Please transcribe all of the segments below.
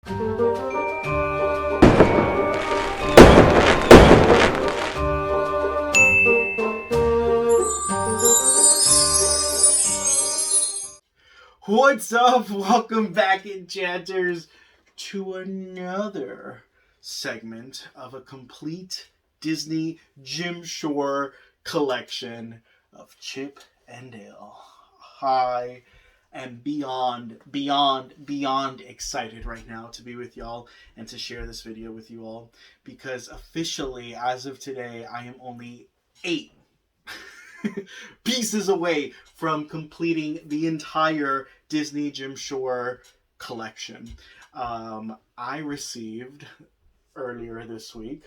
What's up? Welcome back, enchanters, to another segment of a complete Disney Jim Shore collection of Chippendale. I am beyond excited right now to be with y'all and to share this video with you all, because officially, as of today, I am only 8 pieces away from completing the entire Disney Jim Shore collection. I received earlier this week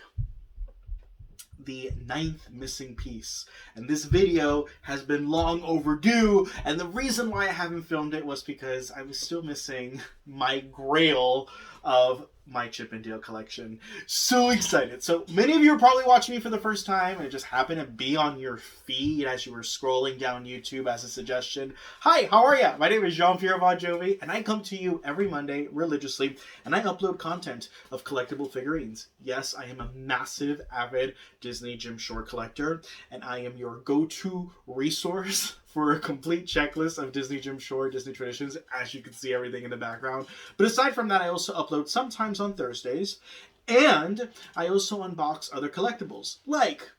the 9th missing piece, and this video has been long overdue, and the reason why I haven't filmed it was because I was still missing my grail of my Chippendale collection. So excited. So many of you are probably watching me for the first time, and it just happened to be on your feed as you were scrolling down YouTube as a suggestion. Hi, how are ya? My name is Jean-Pierre Bon Jovi, and I come to you every Monday religiously, and I upload content of collectible figurines. Yes, I am a massive, avid Disney Jim Shore collector, and I am your go-to resource for a complete checklist of Disney Jim Shore, Disney traditions, as you can see everything in the background. But aside from that, I also upload sometimes on Thursdays, and I also unbox other collectibles, like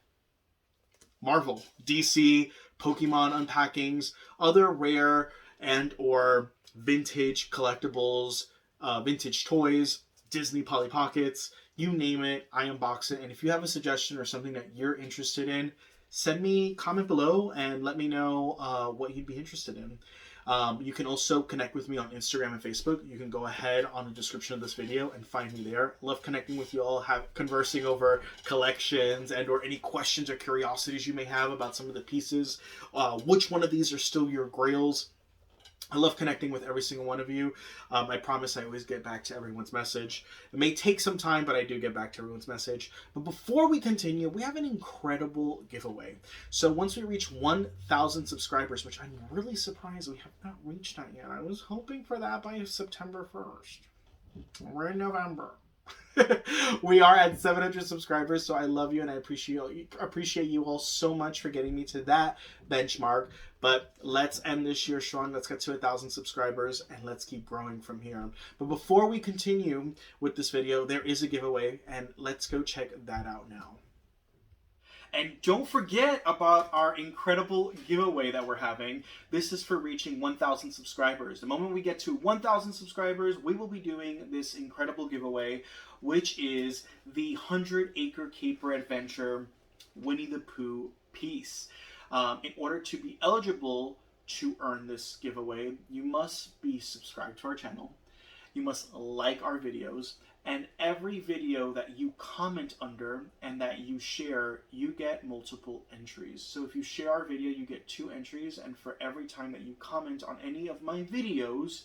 Marvel, DC, Pokemon unpackings, other rare and or vintage collectibles, vintage toys, Disney Polly Pockets, you name it, I unbox it. And if you have a suggestion or something that you're interested in, send me a comment below and let me know what you'd be interested in. You can also connect with me on Instagram and Facebook. You can go ahead on the description of this video and find me there. Love connecting with you all, conversing over collections and or any questions or curiosities you may have about some of the pieces. Which one of these are still your grails? I love connecting with every single one of you. I promise I always get back to everyone's message. It may take some time, but I do get back to everyone's message. But before we continue, we have an incredible giveaway. So once we reach 1,000 subscribers, which I'm really surprised we have not reached that yet. I was hoping for that by September 1st. We're in November. We are at 700 subscribers, so I love you and I appreciate you all so much for getting me to that benchmark. But let's end this year strong. Let's get to 1,000 subscribers and let's keep growing from here. But before we continue with this video, there is a giveaway, and let's go check that out now. And don't forget about our incredible giveaway that we're having. This is for reaching 1,000 subscribers. The moment we get to 1,000 subscribers, we will be doing this incredible giveaway, which is the 100-Acre Caper Adventure Winnie the Pooh piece. In order to be eligible to earn this giveaway, you must be subscribed to our channel. You must like our videos, and every video that you comment under and that you share, you get multiple entries. So if you share our video, you get 2 entries, and for every time that you comment on any of my videos,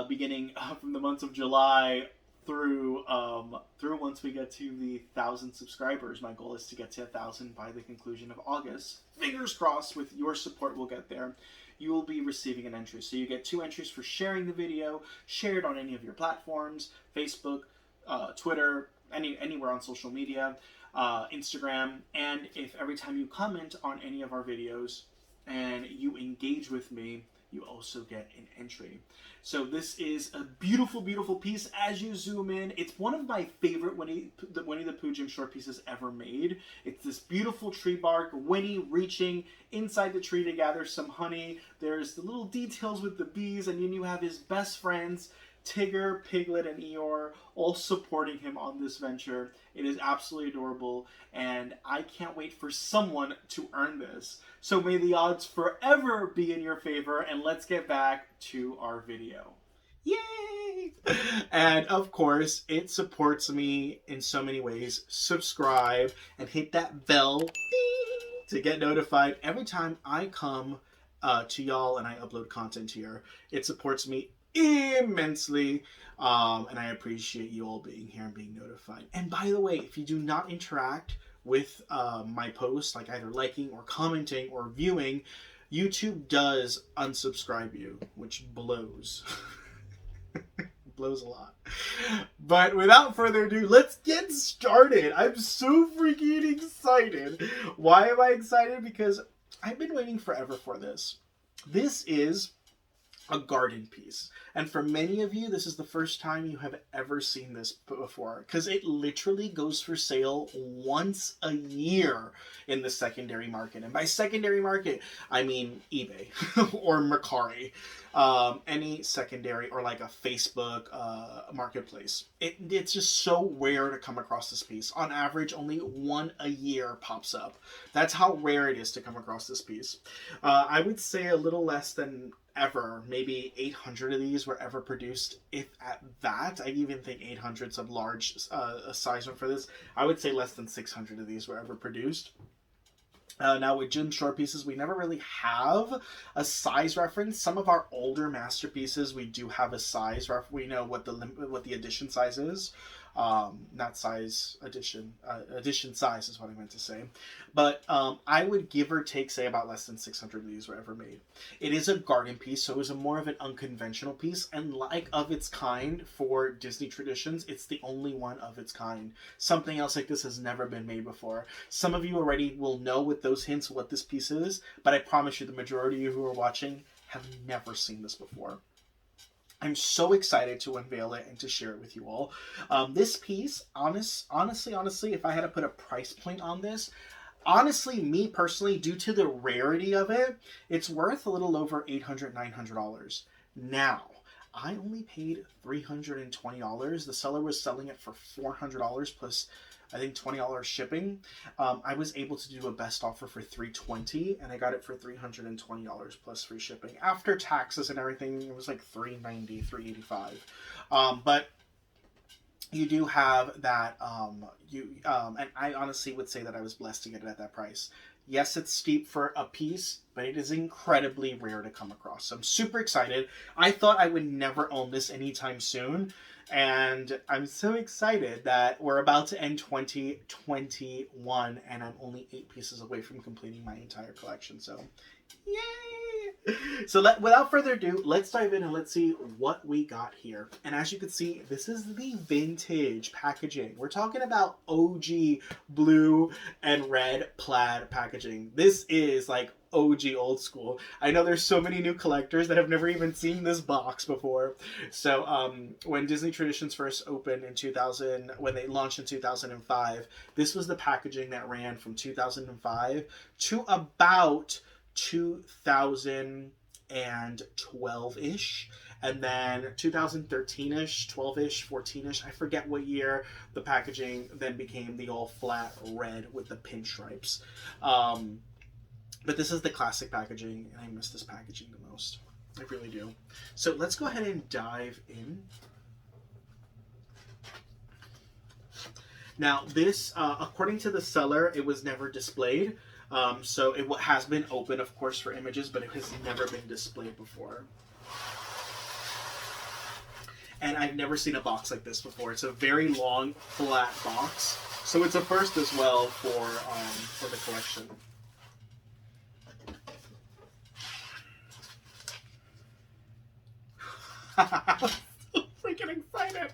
beginning from the months of July through once we get to the 1,000 subscribers. My goal is to get to 1,000 by the conclusion of August. Fingers crossed, with your support we'll get there. You will be receiving an entry. So you get 2 entries for sharing the video, shared on any of your platforms, Facebook, Twitter, anywhere on social media, Instagram, and if every time you comment on any of our videos and you engage with me, you also get an entry. So this is a beautiful, beautiful piece. As you zoom in, it's one of my favorite Winnie the Pooh Jim Shore pieces ever made. It's this beautiful tree bark, Winnie reaching inside the tree to gather some honey. There's the little details with the bees, and then you have his best friends, Tigger, Piglet, and Eeyore, all supporting him on this venture. It is absolutely adorable, and I can't wait for someone to earn this. So may the odds forever be in your favor, and let's get back to our video. Yay! And of course, it supports me in so many ways. Subscribe and hit that bell to get notified every time I come to y'all and I upload content here. It supports me immensely, and I appreciate you all being here and being notified. And by the way, if you do not interact with my posts, like either liking or commenting or viewing, YouTube does unsubscribe you, which blows. Blows a lot. But without further ado, let's get started. I'm so freaking excited. Why am I excited? Because I've been waiting forever for this. This is a garden piece. And for many of you, this is the first time you have ever seen this before, because it literally goes for sale once a year in the secondary market. And by secondary market, I mean eBay or Mercari, any secondary, or like a Facebook marketplace. It's just so rare to come across this piece. On average, only one a year pops up. That's how rare it is to come across this piece. I would say a little less than ever, maybe 800 of these were ever produced, if at that. I even think 800's a large size one for this. I would say less than 600 of these were ever produced. Now with gem shore pieces, we never really have a size reference. Some of our older masterpieces, we do have a size reference. We know what the edition size is. Not size, edition. Edition size is what I meant to say. But I would give or take say about less than 600 of these were ever made. It is a garden piece, so it was more of an unconventional piece, and like of its kind for Disney traditions, it's the only one of its kind. Something else like this has never been made before. Some of you already will know with those hints what this piece is, but I promise you the majority of you who are watching have never seen this before. I'm so excited to unveil it and to share it with you all. This piece, honestly, if I had to put a price point on this, honestly, me personally, due to the rarity of it, it's worth a little over $800, $900. Now, I only paid $320. The seller was selling it for $400 plus, I think, $20 shipping. I was able to do a best offer for $320, and I got it for $320 plus free shipping. After taxes and everything, it was like $390, $385. But you do have that, and I honestly would say that I was blessed to get it at that price. Yes, it's steep for a piece, but it is incredibly rare to come across. So I'm super excited. I thought I would never own this anytime soon, and I'm so excited that we're about to end 2021, and I'm only 8 pieces away from completing my entire collection. So, yay! So without further ado, let's dive in and let's see what we got here. And as you can see, this is the vintage packaging. We're talking about OG blue and red plaid packaging. This is like OG old school. I know there's so many new collectors that have never even seen this box before. So when Disney Traditions first opened in 2000, when they launched in 2005, this was the packaging that ran from 2005 to about 2012-ish, and then 2013-ish, 12-ish, 14-ish, I forget what year, the packaging then became the all flat red with the pinstripes. But this is the classic packaging, and I miss this packaging the most. I really do. So let's go ahead and dive in. Now this, according to the seller, it was never displayed. So it has been open, of course, for images, but it has never been displayed before. And I've never seen a box like this before. It's a very long, flat box. So it's a first as well for the collection. So freaking excited.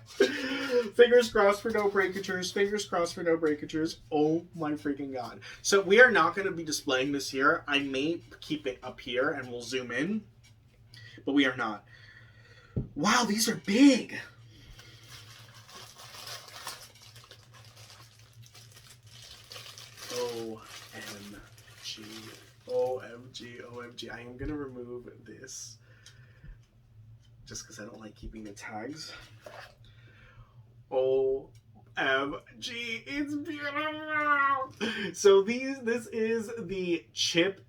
Fingers crossed for no breakatures. Fingers crossed for no breakatures. Oh my freaking god. So we are not going to be displaying this here. I may keep it up here and we'll zoom in, but we are not. Wow, these are big. OMG. OMG. OMG. I am going to remove this just because I don't like keeping the tags. OMG, it's beautiful. So this is the chip.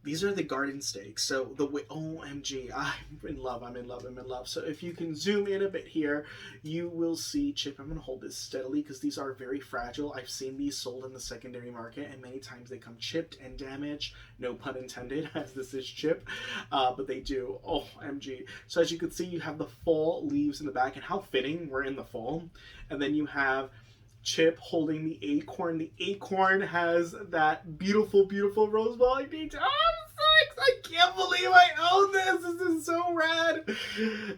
These are the garden stakes. So OMG, I'm in love. So if you can zoom in a bit here, you will see Chip. I'm gonna hold this steadily because these are very fragile. I've seen these sold in the secondary market, and many times they come chipped and damaged. No pun intended, as this is Chip, but they do. OMG. So as you can see, you have the fall leaves in the back, and how fitting we're in the fall. And then you have Chip holding the acorn. The acorn has that beautiful, beautiful rose ball detail. Oh, I'm so excited. I can't believe I own this. This is so red.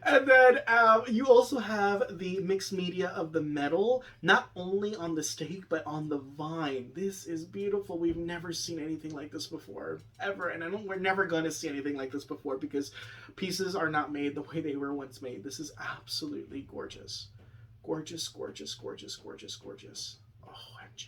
And then you also have the mixed media of the metal, not only on the stake, but on the vine. This is beautiful. We've never seen anything like this before, ever. And we're never going to see anything like this before because pieces are not made the way they were once made. This is absolutely gorgeous. Gorgeous, gorgeous, gorgeous, gorgeous, gorgeous. OMG.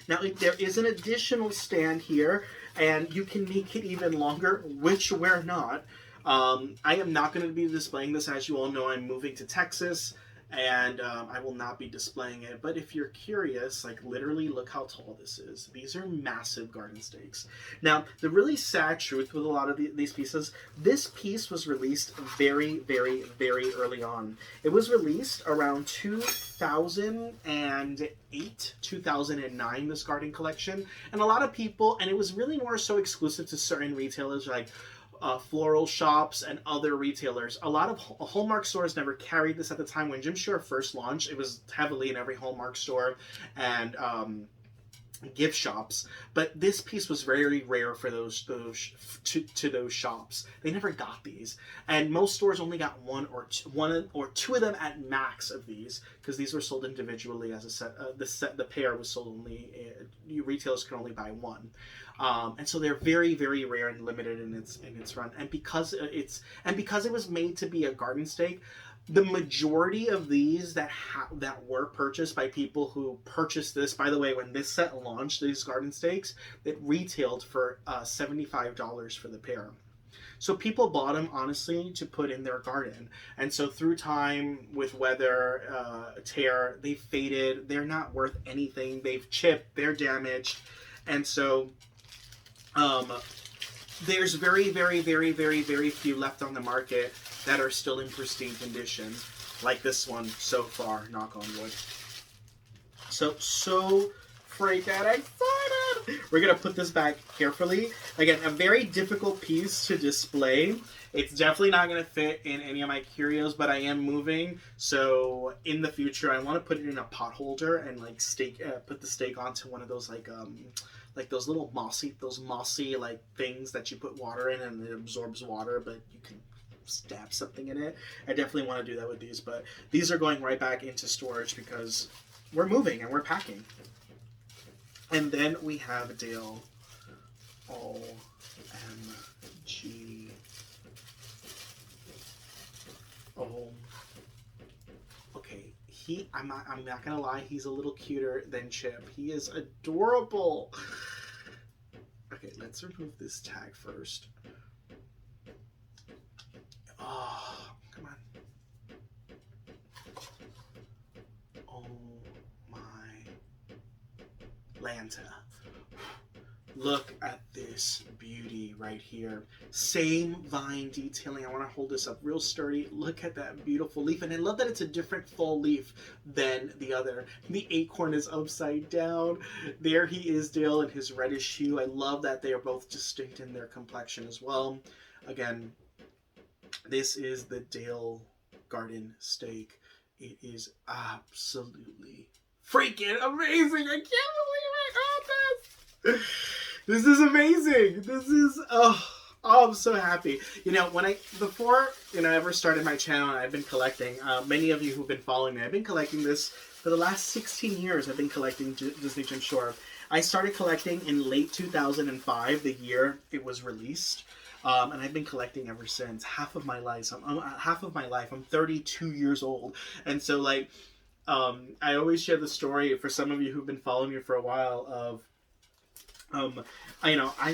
Now, there is an additional stand here, and you can make it even longer, which we're not. I am not going to be displaying this. As you all know, I'm moving to Texas, and I will not be displaying it. But if you're curious, like literally look how tall this is. These are massive garden stakes. Now, the really sad truth with a lot of these pieces, this piece was released very, very, very early on. It was released around 2008, 2009, this garden collection. And a lot of people, and it was really more so exclusive to certain retailers like floral shops and other retailers. A lot of Hallmark stores never carried this at the time. When Jim Shore first launched, it was heavily in every Hallmark store and gift shops. But this piece was very rare for those shops. They never got these, and most stores only got one or two of them at max of these, because these were sold individually as a set. The pair was sold only. Retailers could only buy one. And so they're very, very rare and limited in its run. And because it was made to be a garden stake, the majority of these that were purchased by people who purchased this, by the way, when this set launched, these garden stakes, it retailed for $75 for the pair. So people bought them, honestly, to put in their garden. And so through time, with weather, tear, they faded. They're not worth anything. They've chipped. They're damaged. And so there's very, very, very, very, very few left on the market that are still in pristine condition, like this one so far, knock on wood. So freaking excited! We're gonna put this back carefully. Again, a very difficult piece to display. It's definitely not gonna fit in any of my curios, but I am moving, so in the future I want to put it in a pot holder and like put the stake onto one of those like those little mossy like things that you put water in and it absorbs water, but you can stab something in it. I definitely want to do that with these, but these are going right back into storage because we're moving and we're packing. And then we have Dale. OMG. Oh. Okay, I'm not gonna lie, he's a little cuter than Chip. He is adorable. Okay, let's remove this tag first. Oh, come on. Oh my Lanta. Look at this beauty right here. Same vine detailing. I want to hold this up real sturdy. Look at that beautiful leaf. And I love that it's a different fall leaf than the other. The acorn is upside down. There he is, Dale, in his reddish hue. I love that they are both distinct in their complexion as well. Again, this is the Dale Garden Stake. It is absolutely freaking amazing. I can't believe I got this. This is amazing. This is, I'm so happy. You know, before I ever started my channel, and I've been collecting, many of you who've been following me, I've been collecting this for the last 16 years. I've been collecting Disney Jim Shore. I started collecting in late 2005, the year it was released. And I've been collecting ever since. Half of my life. I'm 32 years old. And so, like, I always share the story for some of you who've been following me for a while of, I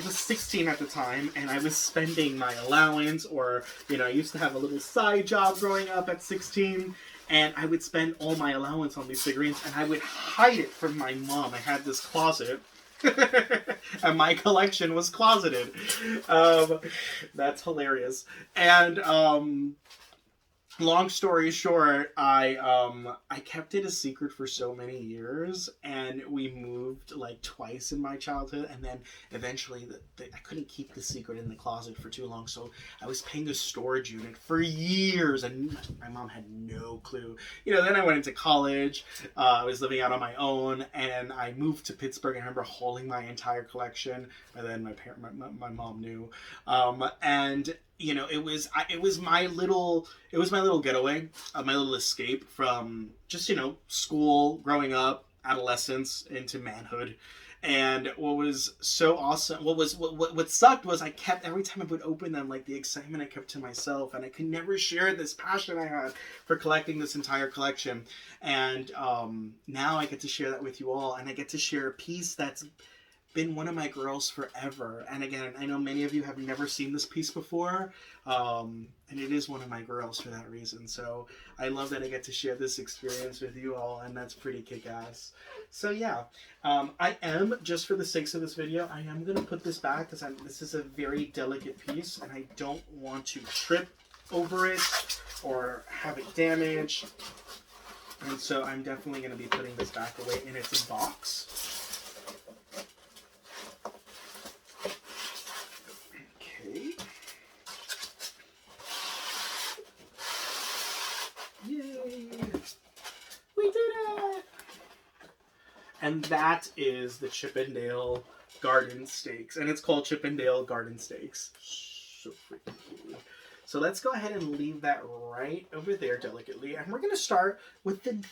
was 16 at the time, and I was spending my allowance, or, I used to have a little side job growing up at 16, and I would spend all my allowance on these figurines, and I would hide it from my mom. I had this closet, and my collection was closeted. That's hilarious. And, long story short, I kept it a secret for so many years, and we moved like twice in my childhood, and then eventually I couldn't keep the secret in the closet for too long, so I was paying a storage unit for years, and my mom had no clue. Then I went into college, I was living out on my own, and I moved to Pittsburgh. I remember hauling my entire collection, and then my mom knew, and you know, it was my little getaway, my little escape from just, you know, school, growing up, adolescence into manhood. And what was so awesome, what sucked was I kept, every time I would open them, like the excitement I kept to myself, and I could never share this passion I had for collecting this entire collection. And now I get to share that with you all, and I get to share a piece that's been one of my girls forever. And again, I know many of you have never seen this piece before, and it is one of my girls for that reason. So I love that I get to share this experience with you all, and that's pretty kick-ass. So yeah, I am, just for the sakes of this video, I am going to put this back because this is a very delicate piece, and I don't want to trip over it or have it damaged. And so I'm definitely going to be putting this back away in its box. Yay! We did it! And that is the Chippendale Garden Stakes. And it's called Chippendale Garden Stakes. So freaking cool. So let's go ahead and leave that right over there delicately. And we're going to start with the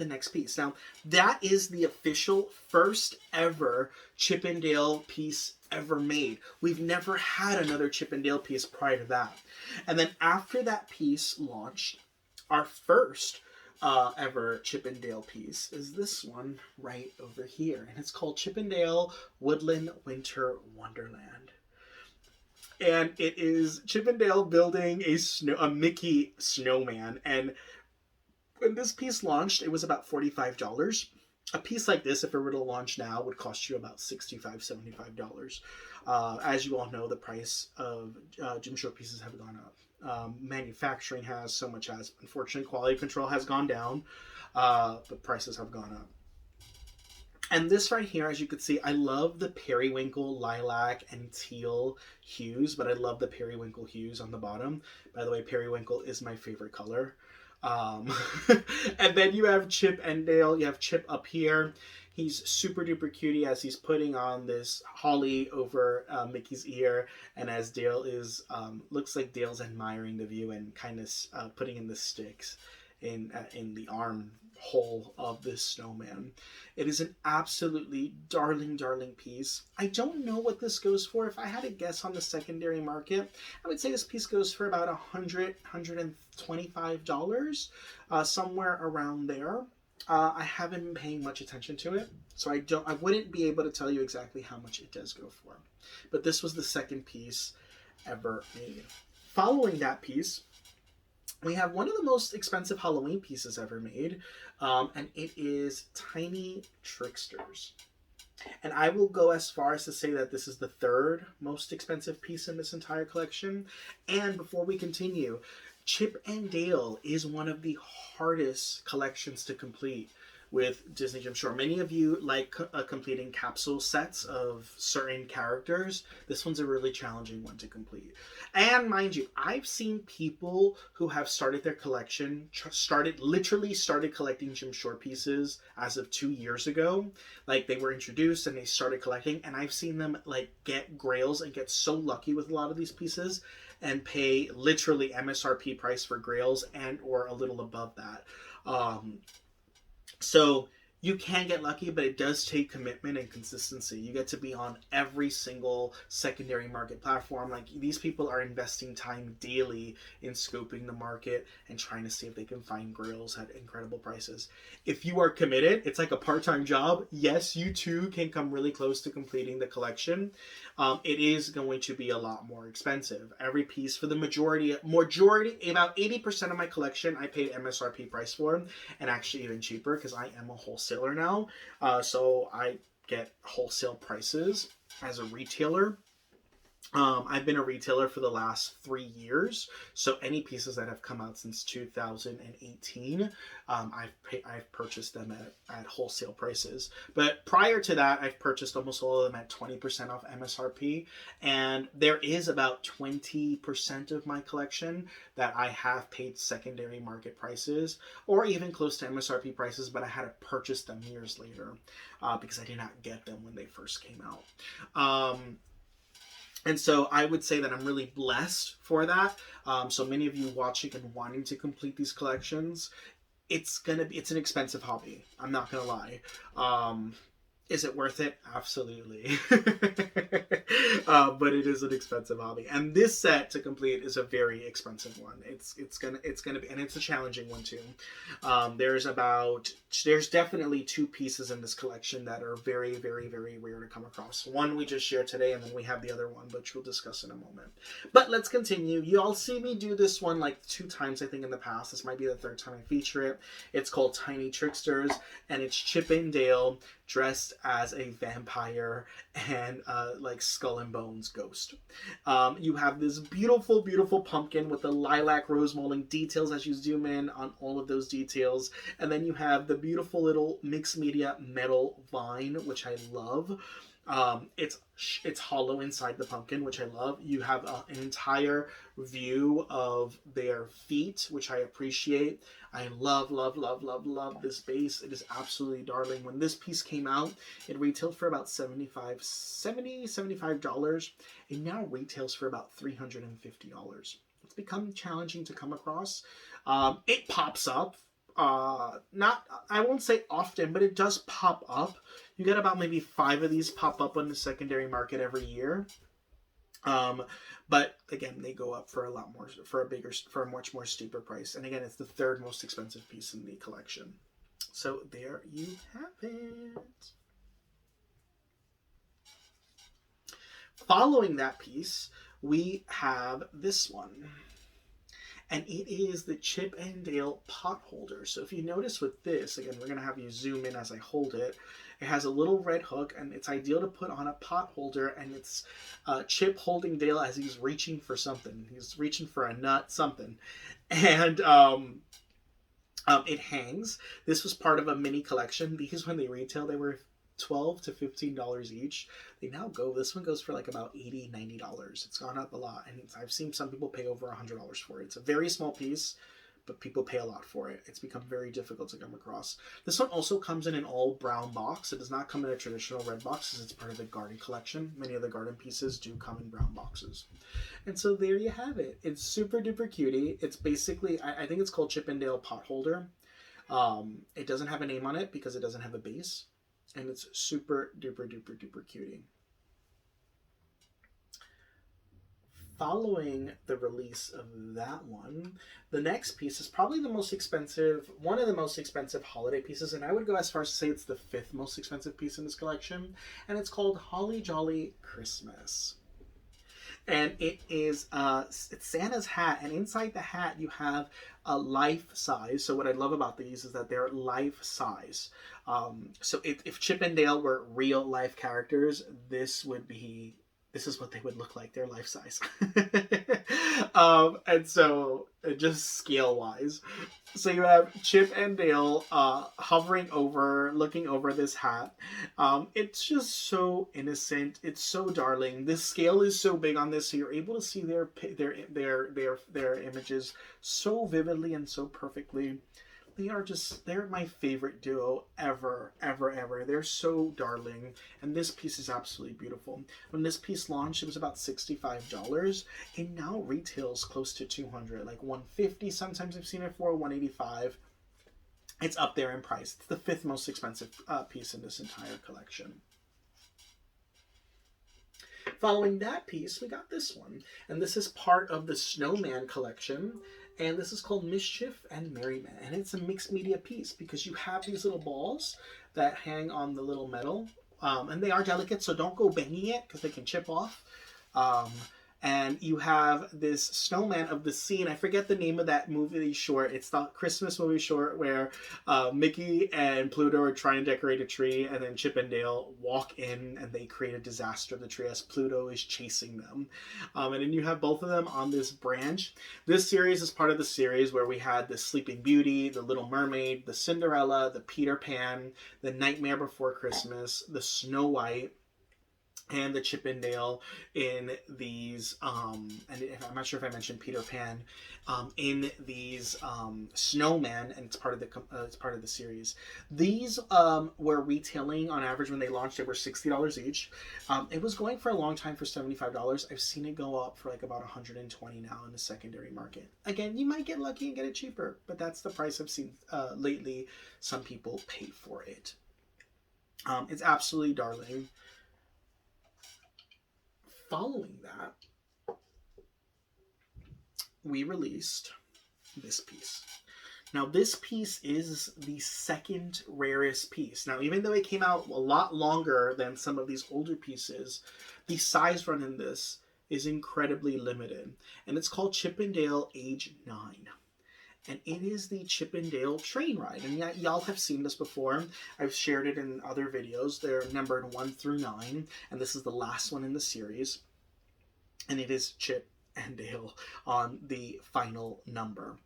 next piece. Now, that is the official first ever Chippendale piece ever made. We've never had another Chippendale piece prior to that. And then after that piece launched, our first ever Chippendale piece is this one right over here. And it's called Chippendale Woodland Winter Wonderland. And it is Chippendale building a Mickey snowman. And when this piece launched, it was about $45. A piece like this, if it were to launch now, would cost you about $65, $75. As you all know, the price of Jim Shore pieces have gone up. Manufacturing has, so much has. Unfortunately, quality control has gone down, but prices have gone up. And this right here, as you can see, I love the periwinkle, lilac, and teal hues, but I love the periwinkle hues on the bottom. By the way, periwinkle is my favorite color. And then you have Chip and Dale. You have Chip up here. He's super duper cutie as he's putting on this holly over Mickey's ear, and as Dale is looks like Dale's admiring the view and kind of putting in the sticks in the arm hole of this snowman. It is an absolutely darling piece. I don't know what this goes for. If I had to guess on the secondary market, I would say this piece goes for about $125, somewhere around there. I haven't been paying much attention to it, so I wouldn't be able to tell you exactly how much it does go for. But this was the second piece ever made. Following that piece, we have one of the most expensive Halloween pieces ever made, and it is Tiny Tricksters. And I will go as far as to say that this is the third most expensive piece in this entire collection. And before we continue, Chip and Dale is one of the hardest collections to complete with Disney Jim Shore. Many of you like completing capsule sets of certain characters. This one's a really challenging one to complete. And mind you, I've seen people who have started their collection, literally started collecting Jim Shore pieces as of 2 years ago. Like, they were introduced and they started collecting, and I've seen them like get grails and get so lucky with a lot of these pieces and pay literally MSRP price for grails and or a little above that. So you can get lucky, but it does take commitment and consistency. You get to be on every single secondary market platform. Like, these people are investing time daily in scoping the market and trying to see if they can find grails at incredible prices. If you are committed, it's like a part-time job. Yes, you too can come really close to completing the collection. It is going to be a lot more expensive. Every piece, for the majority, about 80% of my collection, I paid MSRP price for, and actually even cheaper because I am a wholesaler now. So I get wholesale prices as a retailer. I've been a retailer for the last 3 years, so any pieces that have come out since 2018, I've purchased them at wholesale prices. But prior to that, I've purchased almost all of them at 20% off MSRP, and there is about 20% of my collection that I have paid secondary market prices, or even close to MSRP prices, but I had to purchase them years later because I did not get them when they first came out. And so I would say that I'm really blessed for that. So many of you watching and wanting to complete these collections, it's an expensive hobby. I'm not gonna lie. Is it worth it? Absolutely. But it is an expensive hobby, and this set to complete is a very expensive one. It's gonna be, and it's a challenging one too. There's definitely two pieces in this collection that are very, very, very rare to come across. One we just shared today, and then we have the other one, which we'll discuss in a moment. But let's continue. You all see me do this one like 2 times, I think, in the past. This might be the third time I feature it. It's called Tiny Tricksters, and it's Chippendale dressed as a vampire and like skull and bones ghost. You have this beautiful, beautiful pumpkin with the lilac rose molding details as you zoom in on all of those details. And then you have the beautiful little mixed media metal vine, which I love. It's hollow inside the pumpkin, which I love. You have an entire view of their feet, which I appreciate. I love, love, love, love, love this base. It is absolutely darling. When this piece came out, it retailed for about $75. It now retails for about $350. It's become challenging to come across. It pops up. Not, I won't say often, but it does pop up. You get about maybe 5 of these pop up on the secondary market every year. But again, they go up for a lot more, for a much more steeper price. And again, it's the third most expensive piece in the collection. So there you have it. Following that piece, we have this one. And it is the Chippendale Potholder. So if you notice with this, again, we're going to have you zoom in as I hold it. It has a little red hook, and it's ideal to put on a pot holder, and it's Chip holding Dale as he's reaching for something. He's reaching for a nut, something. And it hangs. This was part of a mini collection. These, when they retail, they were $12 to $15 each. They now go, this one goes for like about $80, $90. It's gone up a lot, and I've seen some people pay over $100 for it. It's a very small piece, but people pay a lot for it. It's become very difficult to come across. This one also comes in an all brown box. It does not come in a traditional red box, as it's part of the garden collection. Many of the garden pieces do come in brown boxes. And so there you have it. It's super duper cutie. It's basically, I think it's called Chippendale Potholder. It doesn't have a name on it because it doesn't have a base. And it's super duper duper duper cutie. Following the release of that one, the next piece is probably the most expensive, one of the most expensive holiday pieces, and I would go as far as to say it's the 5th most expensive piece in this collection, and it's called Holly Jolly Christmas. And it is it's Santa's hat, and inside the hat you have a life size. So what I love about these is that they're life size. So if Chip and Dale were real life characters, this is what they would look like. They're life size. And so just scale wise. So you have Chip and Dale hovering over, looking over this hat. It's just so innocent. It's so darling. This scale is so big on this, so you're able to see their images so vividly and so perfectly. They're my favorite duo ever, ever, ever. They're so darling, and this piece is absolutely beautiful. When this piece launched, it was about $65. It now retails close to $200, like $150. Sometimes I've seen it for $185. It's up there in price. It's the 5th most expensive piece in this entire collection. Following that piece, we got this one, and this is part of the Snowman collection. And this is called Mischief and Merryman. And it's a mixed media piece because you have these little balls that hang on the little metal. And they are delicate, so don't go banging it because they can chip off. And you have this snowman of the scene. I forget the name of that movie short. It's the Christmas movie short where Mickey and Pluto are trying to decorate a tree, and then Chip and Dale walk in and they create a disaster of the tree as Pluto is chasing them. And then you have both of them on this branch. This series is part of the series where we had the Sleeping Beauty, the Little Mermaid, the Cinderella, the Peter Pan, the Nightmare Before Christmas, the Snow White, and the Chippendale in these, and I'm not sure if I mentioned Peter Pan, in these snowmen, and it's part of the series. These were retailing on average when they launched. They were $60 each. It was going for a long time for $75. I've seen it go up for like about $120 now in the secondary market. Again, you might get lucky and get it cheaper, but that's the price I've seen lately. Some people pay for it. It's absolutely darling. Following that, we released this piece. Now, this piece is the second rarest piece. Now, even though it came out a lot longer than some of these older pieces, the size run in this is incredibly limited. And it's called Chippendale Age 9. And it is the Chippendale train ride. And y'all have seen this before. I've shared it in other videos. They're numbered 1 through 9. And this is the last one in the series. And it is Chip and Dale on the final number.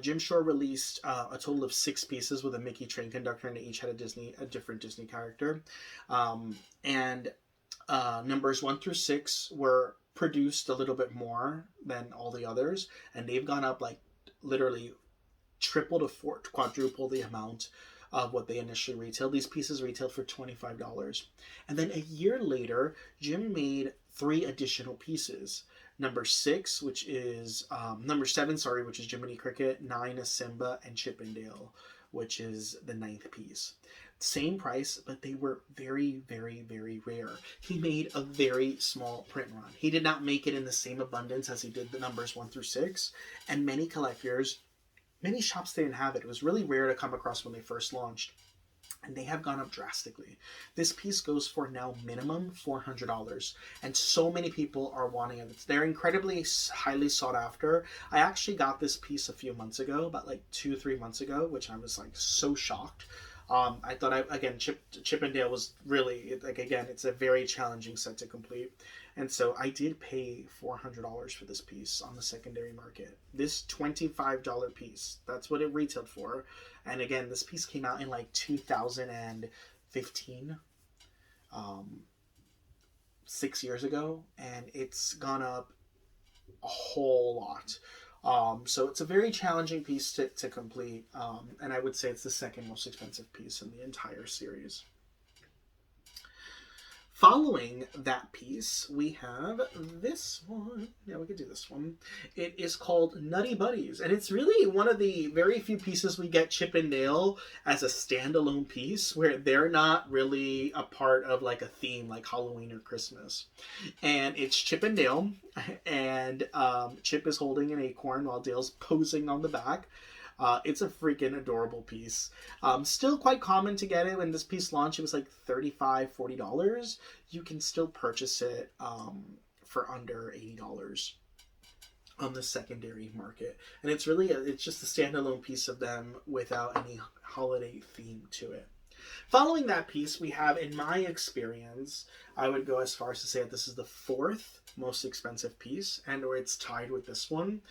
Jim Shore released a total of 6 pieces with a Mickey train conductor, and they each had a different Disney character. Numbers 1 through 6 were produced a little bit more than all the others, and they've gone up like literally triple to quadruple the amount of what they initially retailed. These pieces retailed for $25. And then a year later, Jim made 3 additional pieces. Number 7, which is Jiminy Cricket, 9 is Simba, and Chippendale, which is the 9th piece. Same price, but they were very, very, very rare. He made a very small print run. He did not make it in the same abundance as he did the numbers 1 through 6, and many shops didn't have it. It was really rare to come across when they first launched, and they have gone up drastically. This piece goes for now minimum $400, and so many people are wanting it. They're incredibly highly sought after. I actually got this piece a few months ago, about like 2-3 months ago, which I was like so shocked. I thought, Chippendale was really, it's a very challenging set to complete. And so I did pay $400 for this piece on the secondary market. This $25 piece, that's what it retailed for. And again, this piece came out in like 2015, 6 years ago, and it's gone up a whole lot. So it's a very challenging piece to complete, and I would say it's the second most expensive piece in the entire series. Following that piece, we have this one. Yeah, we could do this one. It is called Nutty Buddies, and it's really one of the very few pieces we get Chippendale as a standalone piece where they're not really a part of like a theme like Halloween or Christmas. And it's Chippendale, and Chip is holding an acorn while Dale's posing on the back. It's a freaking adorable piece. Still quite common to get it. When this piece launched, it was like $35-$40. You can still purchase it for under $80 on the secondary market. And it's really, it's just a standalone piece of them without any holiday theme to it. Following that piece, we have, in my experience, I would go as far as to say that this is the 4th most expensive piece, and or it's tied with this one.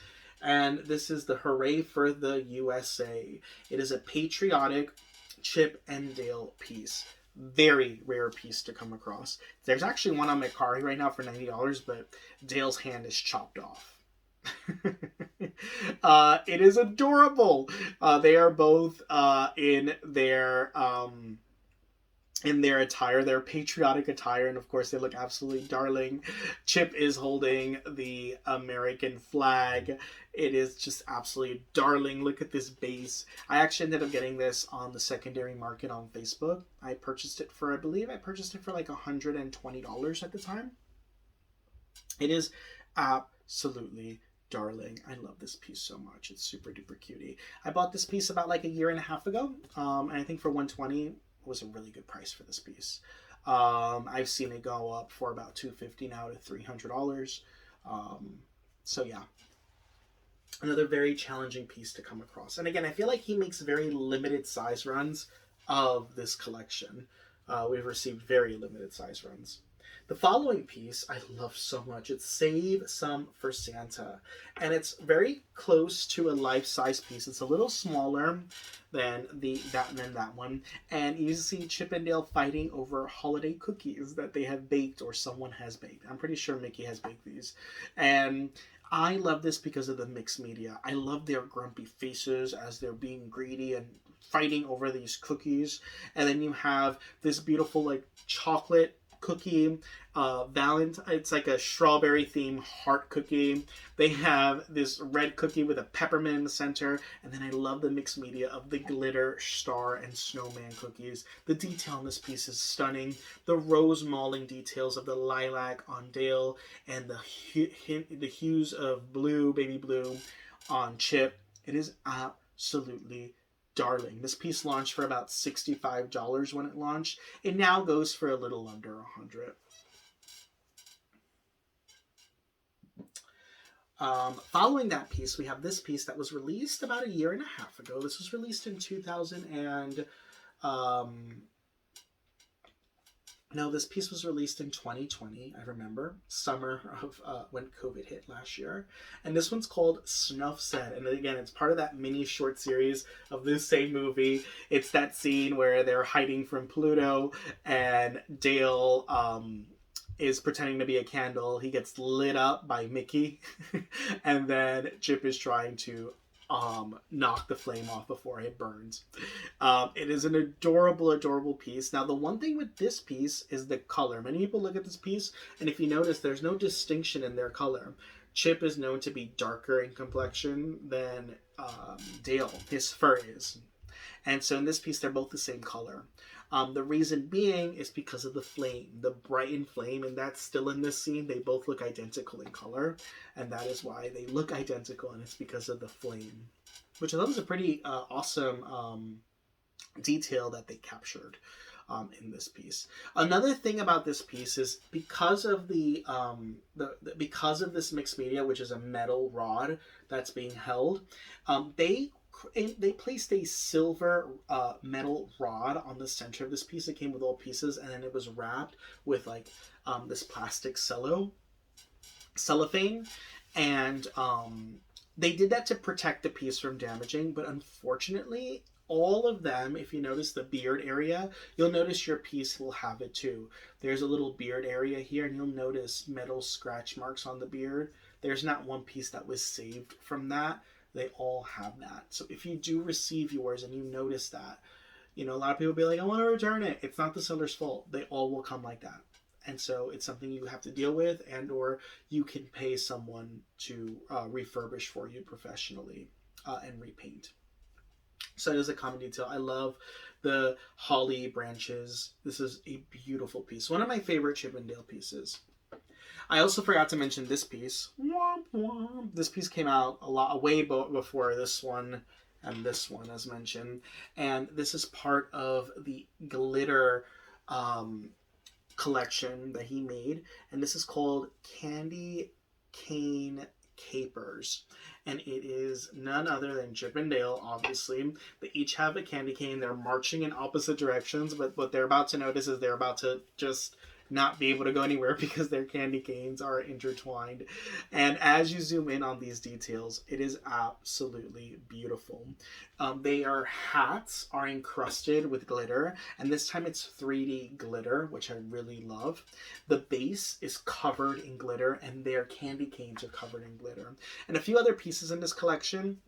And this is the Hooray for the USA. It is a patriotic Chip and Dale piece. Very rare piece to come across. There's actually one on my car right now for $90, but Dale's hand is chopped off. It is adorable. They are both in their attire, their patriotic attire, and of course they look absolutely darling. Chip is holding the American flag. It is just absolutely darling. Look at this base. I actually ended up getting this on the secondary market on Facebook. I purchased it for like $120 at the time. It is absolutely darling. I love this piece so much. It's super duper cutie. I bought this piece about like a year and a half ago, and I think for $120 was a really good price for this piece. I've seen it go up for about $250 now to $300. So yeah, another very challenging piece to come across. And again, I feel like he makes very limited size runs of this collection. We've received very limited size runs. The following piece I love so much. It's Save Some for Santa. And it's very close to a life-size piece. It's a little smaller than that one. And you see Chippendale fighting over holiday cookies that they have baked or someone has baked. I'm pretty sure Mickey has baked these. And I love this because of the mixed media. I love their grumpy faces as they're being greedy and fighting over these cookies. And then you have this beautiful like chocolate cookie it's like a strawberry themed heart cookie. They have this red cookie with a peppermint in the center, and then I love the mixed media of the glitter star and snowman cookies. The detail on this piece is stunning. The rose mauling details of the lilac on Dale and the hues of blue, baby blue on Chip. It is absolutely darling. This piece launched for about $65 when it launched. It now goes for a little under $100. Following that piece, we have this piece that was released about a year and a half ago. This was released in 2000 and no, this piece was released in 2020, I remember, summer of when COVID hit last year. And this one's called Snuff Set. And again, it's part of that mini short series of this same movie. It's that scene where they're hiding from Pluto and Dale is pretending to be a candle. He gets lit up by Mickey. And then Chip is trying to knock the flame off before it burns. It is an adorable piece. Now, the one thing with this piece is the color. Many people look at this piece, and if you notice, there's no distinction in their color. Chip is known to be darker in complexion than Dale. His fur is. And so in this piece, they're both the same color. The reason being is because of the flame, the brightened flame, and that's still in this scene. They both look identical in color, and that is why they look identical, and it's because of the flame, which I thought was a pretty awesome detail that they captured in this piece. Another thing about this piece is because of because of this mixed media, which is a metal rod that's being held, they placed a silver metal rod on the center of this piece. It came with all pieces, and then it was wrapped with like this plastic cellophane, and they did that to protect the piece from damaging. But unfortunately, all of them, if you notice the beard area, you'll notice your piece will have it too. There's a little beard area here, and you'll notice metal scratch marks on the beard. There's not one piece that was saved from that. They all have that. So if you do receive yours and you notice that, a lot of people will be like, I want to return it. It's not the seller's fault. They all will come like that. And so it's something you have to deal with, and or you can pay someone to refurbish for you professionally and repaint. So it is a common detail. I love the holly branches. This is a beautiful piece. One of my favorite Chippendale pieces. I also forgot to mention this piece. This piece came out way before this one and this one, as mentioned. And this is part of the glitter collection that he made. And this is called Candy Cane Capers. And it is none other than Chippendale, obviously. They each have a candy cane. They're marching in opposite directions, but what they're about to notice is they're about to just not be able to go anywhere because their candy canes are intertwined. And as you zoom in on these details, it is absolutely beautiful. Their hats are encrusted with glitter, and this time it's 3D glitter, which I really love. The base is covered in glitter, and their candy canes are covered in glitter. And a few other pieces in this collection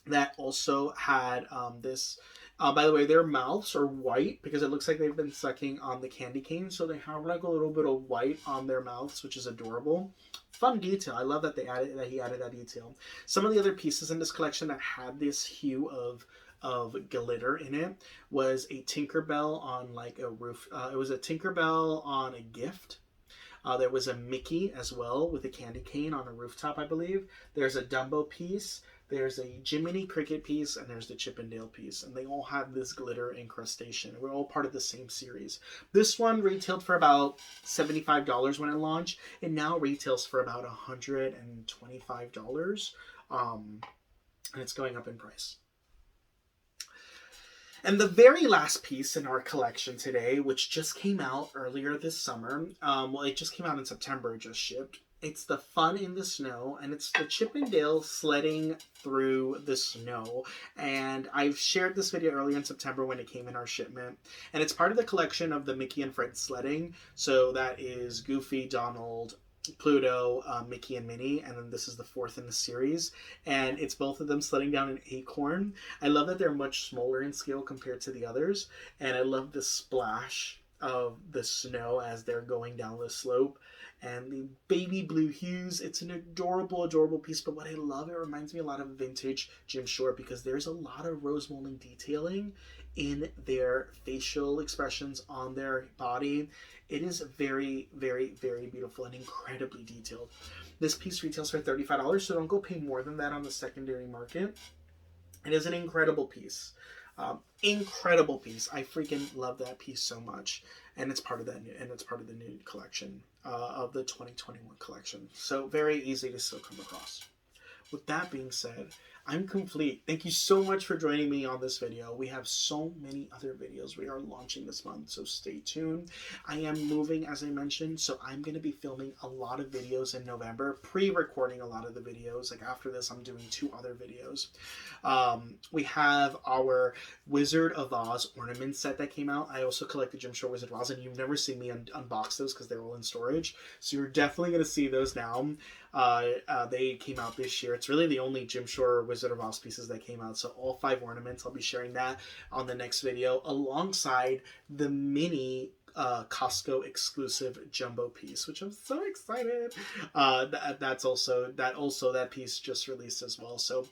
that also had this. By the way, their mouths are white because it looks like they've been sucking on the candy cane. So they have like a little bit of white on their mouths, which is adorable. Fun detail. I love that he added that detail. Some of the other pieces in this collection that had this hue of glitter in it was a Tinkerbell on like a roof. It was a Tinkerbell on a gift. There was a Mickey as well with a candy cane on a rooftop, I believe. There's a Dumbo piece. There's a Jiminy Cricket piece, and there's the Chippendale piece, and they all have this glitter incrustation. We're all part of the same series. This one retailed for about $75 when it launched. It now retails for about $125, and it's going up in price. And the very last piece in our collection today, which just came out earlier this summer, well, it just came out in September, it just shipped. It's the Fun in the Snow, and it's the Chippendale Sledding Through the Snow. And I've shared this video earlier in September when it came in our shipment. And it's part of the collection of the Mickey and Fred Sledding. So that is Goofy, Donald, Pluto, Mickey, and Minnie, and then this is the fourth in the series, and it's both of them sledding down an acorn. I love that they're much smaller in scale compared to the others, and I love the splash of the snow as they're going down the slope, and the baby blue hues. It's an adorable piece, but what I love, it reminds me a lot of vintage Jim Shore, because there's a lot of rose molding detailing in their facial expressions on their body. It is very beautiful and incredibly detailed. This piece retails for $35, so don't go pay more than that on the secondary market. It is an incredible piece. Incredible piece. I freaking love that piece so much, and it's part of that, and it's part of the new collection of the 2021 collection. So very easy to still come across. With that being said, I'm complete. Thank you so much for joining me on this video. We have so many other videos we are launching this month, so stay tuned. I am moving, as I mentioned, so I'm going to be filming a lot of videos in November, pre-recording a lot of the videos. Like after this, I'm doing 2 other videos. We have our Wizard of Oz ornament set that came out. I also collected Jim Shore Wizard of Oz, and you've never seen me unbox those because they're all in storage. So you're definitely going to see those now. They came out this year. It's really the only Jim Shore Wizard of Oz pieces that came out. So all 5 ornaments, I'll be sharing that on the next video alongside the mini Costco exclusive jumbo piece, which I'm so excited. That piece just released as well. So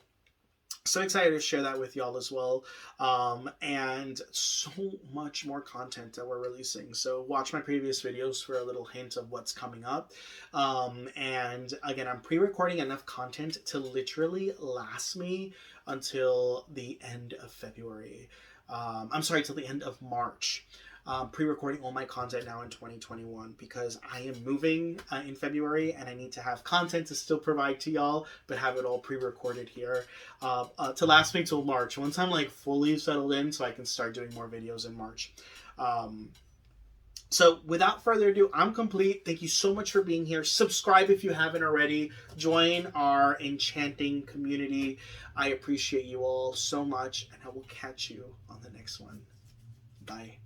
excited to share that with y'all as well. And so much more content that we're releasing. So watch my previous videos for a little hint of what's coming up. And again, I'm pre-recording enough content to literally last me until the end of February. Till the end of March. Pre-recording all my content now in 2021 because I am moving in February, and I need to have content to still provide to y'all, but have it all pre-recorded here to last me till March, once I'm like fully settled in, so I can start doing more videos in March. So without further ado, I'm complete. Thank you so much for being here. Subscribe if you haven't already. Join our enchanting community. I appreciate you all so much, and I will catch you on the next one. Bye.